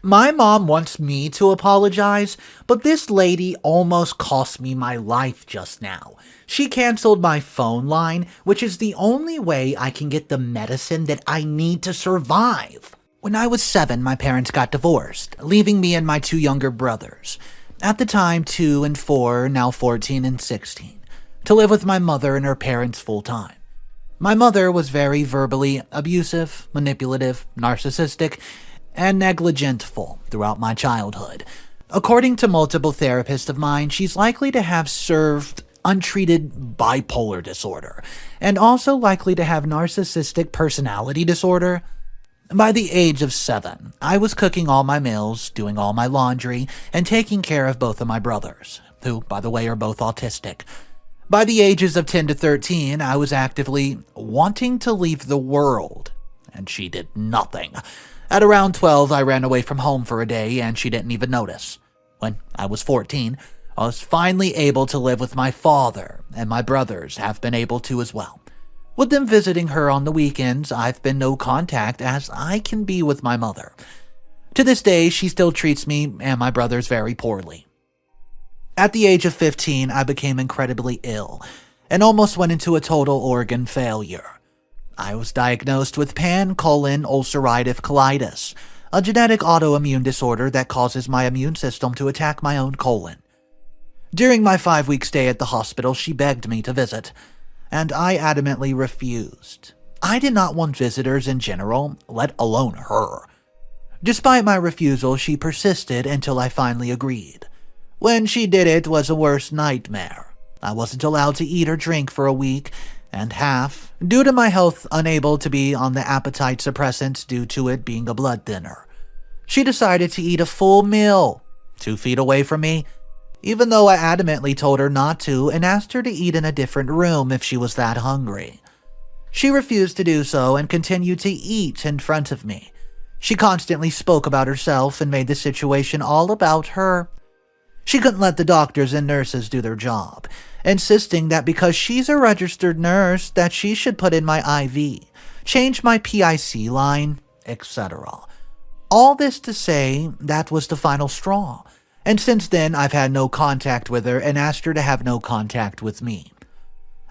My mom wants me to apologize, but this lady almost cost me my life just now. She canceled my phone line, which is the only way I can get the medicine that I need to survive. When I was 7, my parents got divorced, leaving me and my 2 younger brothers, at the time 2 and 4, now 14 and 16, to live with my mother and her parents full time. My mother was very verbally abusive, manipulative, narcissistic, and negligentful throughout my childhood. According to multiple therapists of mine, she's likely to have served untreated bipolar disorder, and also likely to have narcissistic personality disorder. By the age of 7, I was cooking all my meals, doing all my laundry, and taking care of both of my brothers, who, by the way, are both autistic. By the ages of 10 to 13, I was actively wanting to leave the world, and she did nothing. At around 12, I ran away from home for a day, and she didn't even notice. When I was 14, I was finally able to live with my father, and my brothers have been able to as well. With them visiting her on the weekends, I've been no contact as I can be with my mother. To this day, she still treats me and my brothers very poorly. At the age of 15, I became incredibly ill and almost went into a total organ failure. I was diagnosed with pan-colon ulcerative colitis, a genetic autoimmune disorder that causes my immune system to attack my own colon. During my 5-week stay at the hospital, she begged me to visit, and I adamantly refused. I did not want visitors in general, let alone her. Despite my refusal, she persisted until I finally agreed. When she did, it was a worse nightmare. I wasn't allowed to eat or drink for a week and half, due to my health unable to be on the appetite suppressants due to it being a blood thinner. She decided to eat a full meal, 2 feet away from me, even though I adamantly told her not to and asked her to eat in a different room if she was that hungry. She refused to do so and continued to eat in front of me. She constantly spoke about herself and made the situation all about her. She couldn't let the doctors and nurses do their job, insisting that because she's a registered nurse that she should put in my IV, change my PIC line, etc. All this to say that was the final straw, and since then I've had no contact with her and asked her to have no contact with me.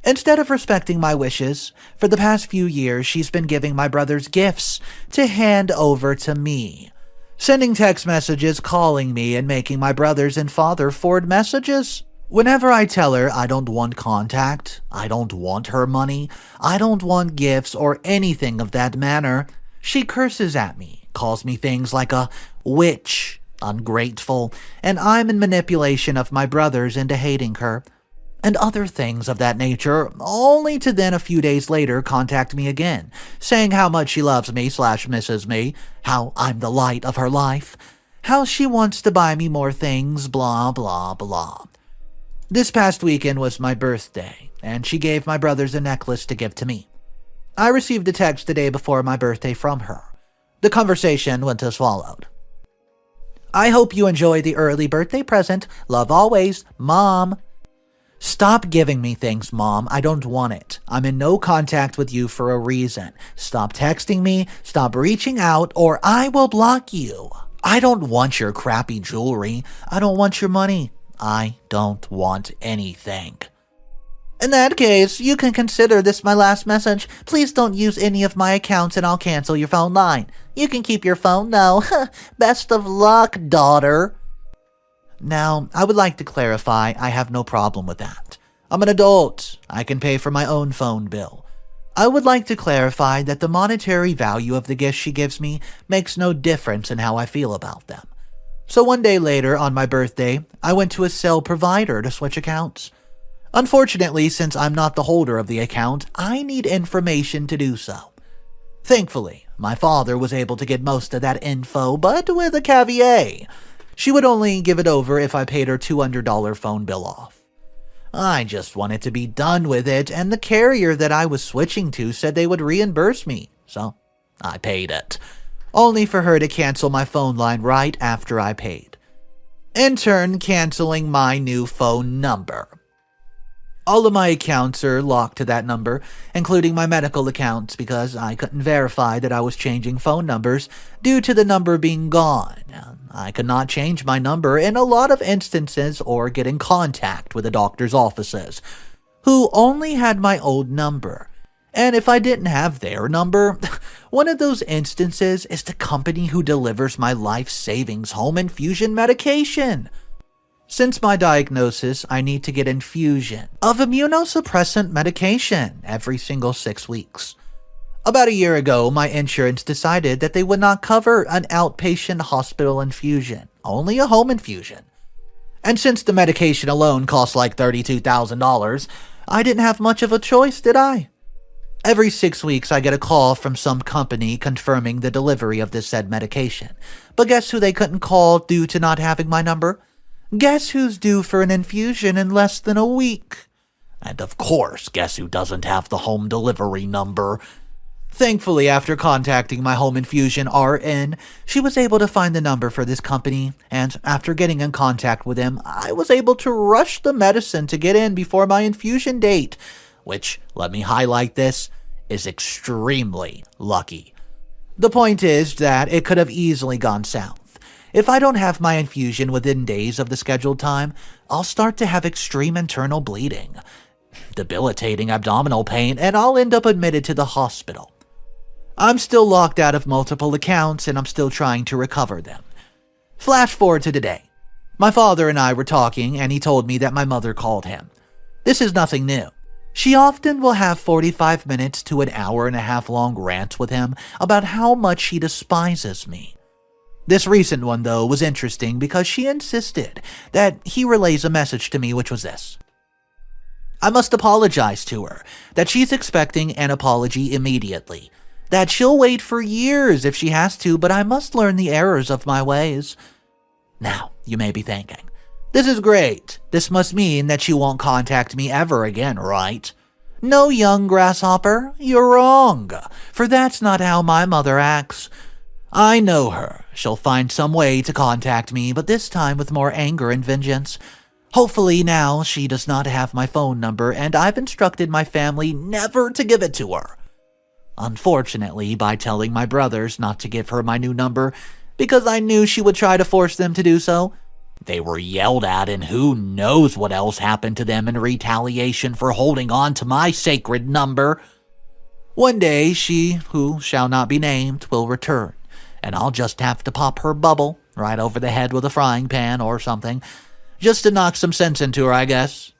Instead of respecting my wishes, for the past few years she's been giving my brothers gifts to hand over to me, sending text messages, calling me, and making my brothers and father forward messages. Whenever I tell her I don't want contact, I don't want her money, I don't want gifts or anything of that manner, she curses at me, calls me things like a witch, ungrateful, and I'm in manipulation of my brothers into hating her, and other things of that nature, only to then a few days later contact me again, saying how much she loves me/misses me, how I'm the light of her life, how she wants to buy me more things, blah blah blah. This past weekend was my birthday, and she gave my brothers a necklace to give to me. I received a text the day before my birthday from her. The conversation went as followed. I hope you enjoy the early birthday present. Love always, Mom. Stop giving me things, Mom. I don't want it. I'm in no contact with you for a reason. Stop texting me, stop reaching out, or I will block you. I don't want your crappy jewelry. I don't want your money. I don't want anything. In that case, you can consider this my last message. Please don't use any of my accounts and I'll cancel your phone line. You can keep your phone now. Best of luck, daughter. Now, I would like to clarify I have no problem with that. I'm an adult. I can pay for my own phone bill. I would like to clarify that the monetary value of the gifts she gives me makes no difference in how I feel about them. So one day later, on my birthday, I went to a cell provider to switch accounts. Unfortunately, since I'm not the holder of the account, I need information to do so. Thankfully, my father was able to get most of that info, but with a caveat. She would only give it over if I paid her $200 phone bill off. I just wanted to be done with it, and the carrier that I was switching to said they would reimburse me, so I paid it, only for her to cancel my phone line right after I paid, in turn canceling my new phone number. All of my accounts are locked to that number, including my medical accounts, because I couldn't verify that I was changing phone numbers due to the number being gone. I could not change my number in a lot of instances or get in contact with the doctor's offices, who only had my old number. And if I didn't have their number, one of those instances is the company who delivers my life savings home infusion medication. Since my diagnosis, I need to get infusion of immunosuppressant medication every single 6 weeks. About a year ago, my insurance decided that they would not cover an outpatient hospital infusion, only a home infusion. And since the medication alone cost like $32,000, I didn't have much of a choice, did I? Every 6 weeks, I get a call from some company confirming the delivery of this said medication. But guess who they couldn't call due to not having my number? Guess who's due for an infusion in less than a week? And of course, guess who doesn't have the home delivery number? Thankfully, after contacting my home infusion RN, she was able to find the number for this company, and after getting in contact with them, I was able to rush the medicine to get in before my infusion date, which, let me highlight this, is extremely lucky. The point is that it could have easily gone south. If I don't have my infusion within days of the scheduled time, I'll start to have extreme internal bleeding, debilitating abdominal pain, and I'll end up admitted to the hospital. I'm still locked out of multiple accounts, and I'm still trying to recover them. Flash forward to today. My father and I were talking, and he told me that my mother called him. This is nothing new. She often will have 45 minutes to an hour and a half long rants with him about how much she despises me. This recent one, though, was interesting because she insisted that he relays a message to me, which was this. I must apologize to her, that she's expecting an apology immediately, that she'll wait for years if she has to, but I must learn the errors of my ways. Now, you may be thinking, this is great. This must mean that she won't contact me ever again, right? No, young grasshopper, you're wrong, for that's not how my mother acts. I know her. She'll find some way to contact me, but this time with more anger and vengeance. Hopefully now she does not have my phone number, and I've instructed my family never to give it to her. Unfortunately, by telling my brothers not to give her my new number, because I knew she would try to force them to do so, they were yelled at, and who knows what else happened to them in retaliation for holding on to my sacred number. One day, she, who shall not be named, will return, and I'll just have to pop her bubble right over the head with a frying pan or something, just to knock some sense into her, I guess.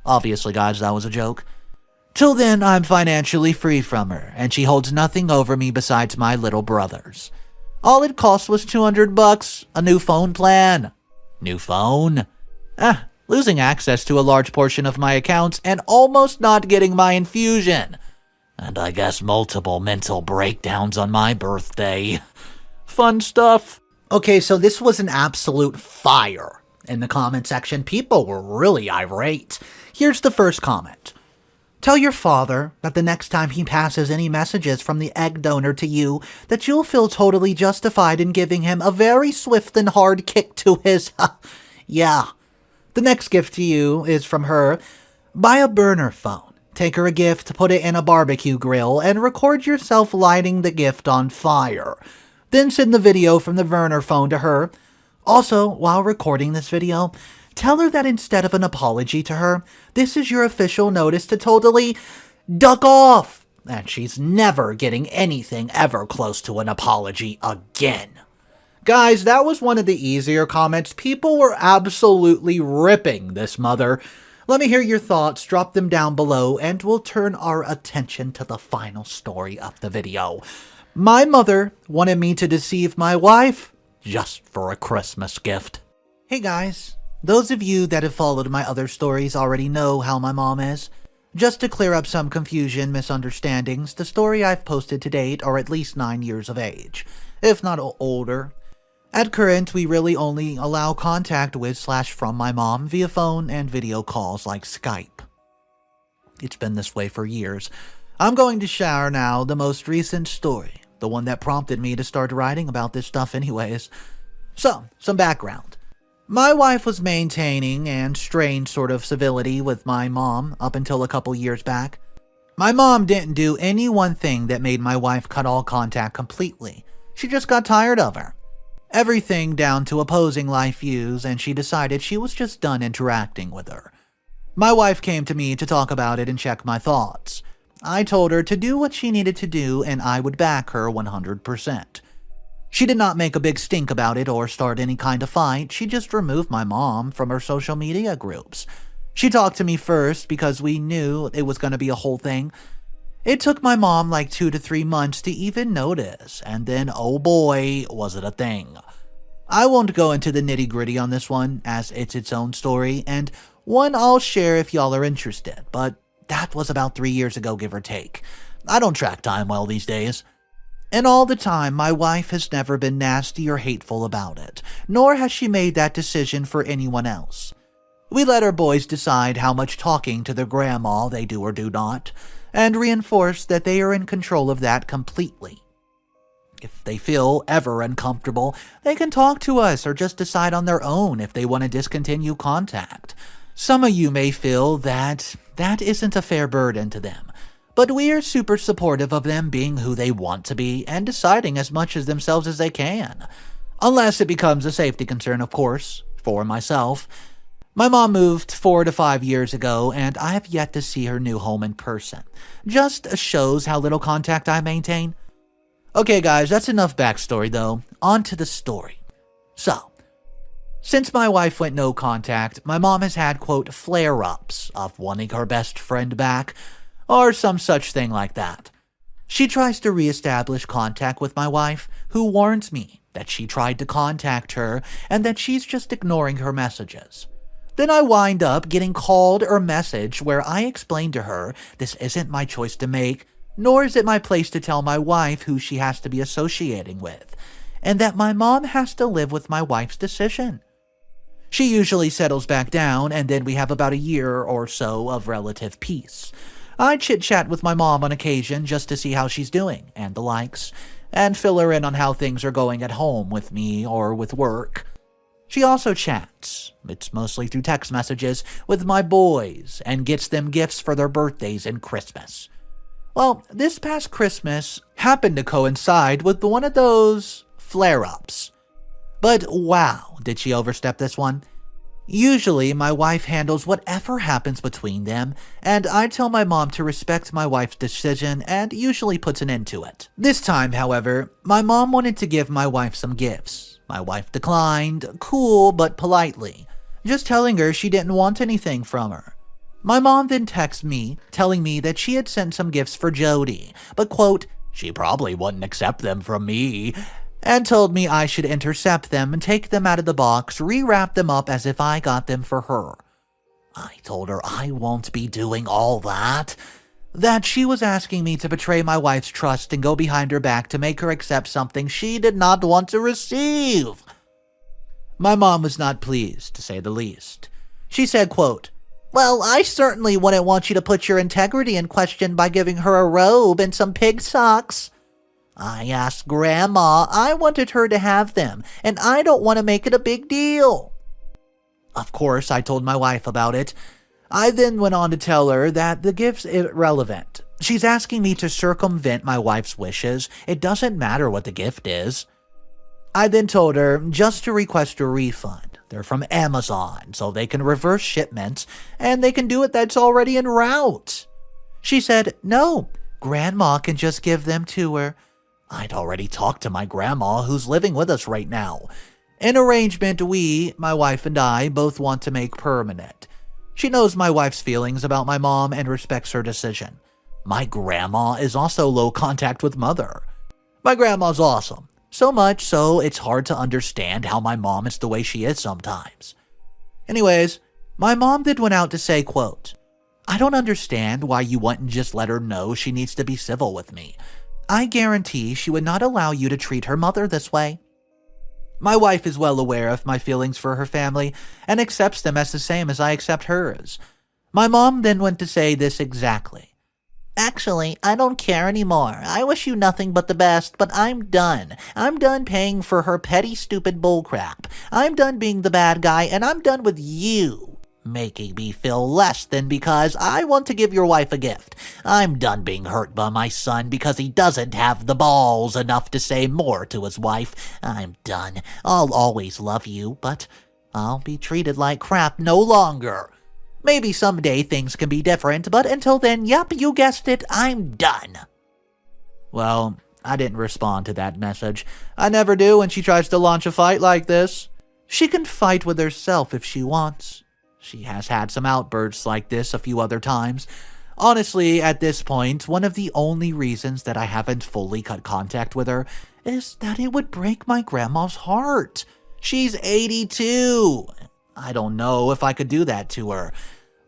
Obviously, guys, that was a joke. Till then, I'm financially free from her, and she holds nothing over me besides my little brothers. All it cost was $200, a new phone plan. New phone? Losing access to a large portion of my accounts and almost not getting my infusion. And I guess multiple mental breakdowns on my birthday. Fun stuff. Okay, so this was an absolute fire in the comment section. People were really irate. Here's the first comment. Tell your father that the next time he passes any messages from the egg donor to you, that you'll feel totally justified in giving him a very swift and hard kick to his... Yeah. The next gift to you is from her. Buy a burner phone. Take her a gift, put it in a barbecue grill, and record yourself lighting the gift on fire. Then send the video from the burner phone to her. Also, while recording this video, tell her that instead of an apology to her, this is your official notice to totally duck off. And she's never getting anything ever close to an apology again. Guys, that was one of the easier comments. People were absolutely ripping this mother. Let me hear your thoughts. Drop them down below, and we'll turn our attention to the final story of the video. My mother wanted me to deceive my wife just for a Christmas gift. Hey guys. Those of you that have followed my other stories already know how my mom is. Just to clear up some confusion, misunderstandings, the story I've posted to date are at least 9 years of age, if not older. At current, we really only allow contact with/from my mom via phone and video calls like Skype. It's been this way for years. I'm going to share now the most recent story, the one that prompted me to start writing about this stuff anyways. So, some background. My wife was maintaining and strained sort of civility with my mom up until a couple years back. My mom didn't do any one thing that made my wife cut all contact completely. She just got tired of her. Everything down to opposing life views, and she decided she was just done interacting with her. My wife came to me to talk about it and check my thoughts. I told her to do what she needed to do and I would back her 100%. She did not make a big stink about it or start any kind of fight. She just removed my mom from her social media groups. She talked to me first because we knew it was going to be a whole thing. It took my mom like 2 to 3 months to even notice, and then oh boy, was it a thing. I won't go into the nitty-gritty on this one, as it's its own story, and one I'll share if y'all are interested, but that was about 3 years ago, give or take. I don't track time well these days. And all the time, my wife has never been nasty or hateful about it, nor has she made that decision for anyone else. We let our boys decide how much talking to their grandma they do or do not, and reinforce that they are in control of that completely. If they feel ever uncomfortable, they can talk to us or just decide on their own if they want to discontinue contact. Some of you may feel that isn't a fair burden to them, but we are super supportive of them being who they want to be and deciding as much as themselves as they can. Unless it becomes a safety concern, of course, for myself. My mom moved 4 to 5 years ago, and I have yet to see her new home in person. Just shows how little contact I maintain. Okay guys, that's enough backstory though. On to the story. So, since my wife went no contact, my mom has had, quote, flare-ups of wanting her best friend back, or some such thing like that. She tries to reestablish contact with my wife, who warns me that she tried to contact her and that she's just ignoring her messages. Then I wind up getting called or messaged where I explain to her this isn't my choice to make, nor is it my place to tell my wife who she has to be associating with, and that my mom has to live with my wife's decision. She usually settles back down, and then we have about a year or so of relative peace. I chit-chat with my mom on occasion just to see how she's doing, and the likes, and fill her in on how things are going at home with me or with work. She also chats, it's mostly through text messages, with my boys, and gets them gifts for their birthdays and Christmas. Well, this past Christmas happened to coincide with one of those flare-ups. But wow, did she overstep this one? Usually, my wife handles whatever happens between them, and I tell my mom to respect my wife's decision and usually puts an end to it. This time, however, my mom wanted to give my wife some gifts. My wife declined, cool but politely, just telling her she didn't want anything from her. My mom then texted me, telling me that she had sent some gifts for Jody, but quote, she probably wouldn't accept them from me, and told me I should intercept them and take them out of the box, rewrap them up as if I got them for her. I told her I won't be doing all that. That she was asking me to betray my wife's trust and go behind her back to make her accept something she did not want to receive. My mom was not pleased, to say the least. She said, quote, well, I certainly wouldn't want you to put your integrity in question by giving her a robe and some pig socks. I asked Grandma, I wanted her to have them, and I don't want to make it a big deal. Of course, I told my wife about it. I then went on to tell her that the gift's irrelevant. She's asking me to circumvent my wife's wishes. It doesn't matter what the gift is. I then told her just to request a refund. They're from Amazon, so they can reverse shipments, and they can do it that's already en route. She said, no, Grandma can just give them to her. I'd already talked to my grandma who's living with us right now. An arrangement we, my wife and I, both want to make permanent. She knows my wife's feelings about my mom and respects her decision. My grandma is also low contact with mother. My grandma's awesome. So much so it's hard to understand how my mom is the way she is sometimes. Anyways, my mom then went out to say, quote, I don't understand why you wouldn't just let her know she needs to be civil with me. I guarantee she would not allow you to treat her mother this way. My wife is well aware of my feelings for her family and accepts them as the same as I accept hers. My mom then went to say this exactly. Actually, I don't care anymore. I wish you nothing but the best, but I'm done. I'm done paying for her petty, stupid bullcrap. I'm done being the bad guy, and I'm done with you, making me feel less than because I want to give your wife a gift. I'm done being hurt by my son because he doesn't have the balls enough to say more to his wife. I'm done. I'll always love you, but I'll be treated like crap no longer. Maybe someday things can be different, but until then, yep, you guessed it, I'm done. Well, I didn't respond to that message. I never do when she tries to launch a fight like this. She can fight with herself if she wants. She has had some outbursts like this a few other times. Honestly, at this point, one of the only reasons that I haven't fully cut contact with her is that it would break my grandma's heart. She's 82. I don't know if I could do that to her,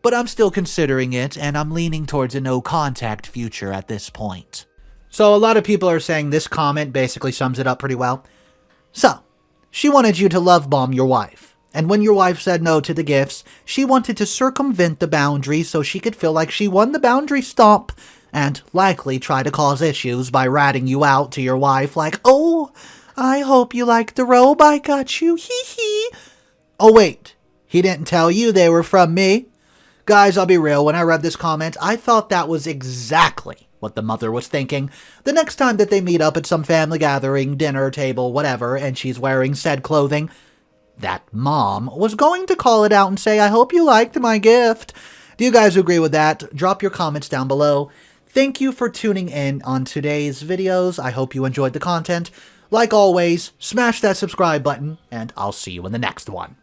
but I'm still considering it, and I'm leaning towards a no-contact future at this point. So a lot of people are saying this comment basically sums it up pretty well. So, she wanted you to love bomb your wife, and when your wife said no to the gifts, she wanted to circumvent the boundary so she could feel like she won the boundary stomp, and likely try to cause issues by ratting you out to your wife like, "Oh, I hope you like the robe I got you, hee hee." Oh wait, he didn't tell you they were from me? Guys, I'll be real, when I read this comment, I thought that was exactly what the mother was thinking. The next time that they meet up at some family gathering, dinner table, whatever, and she's wearing said clothing, that mom was going to call it out and say, "I hope you liked my gift." Do you guys agree with that? Drop your comments down below. Thank you for tuning in on today's videos. I hope you enjoyed the content. Like always, smash that subscribe button, and I'll see you in the next one.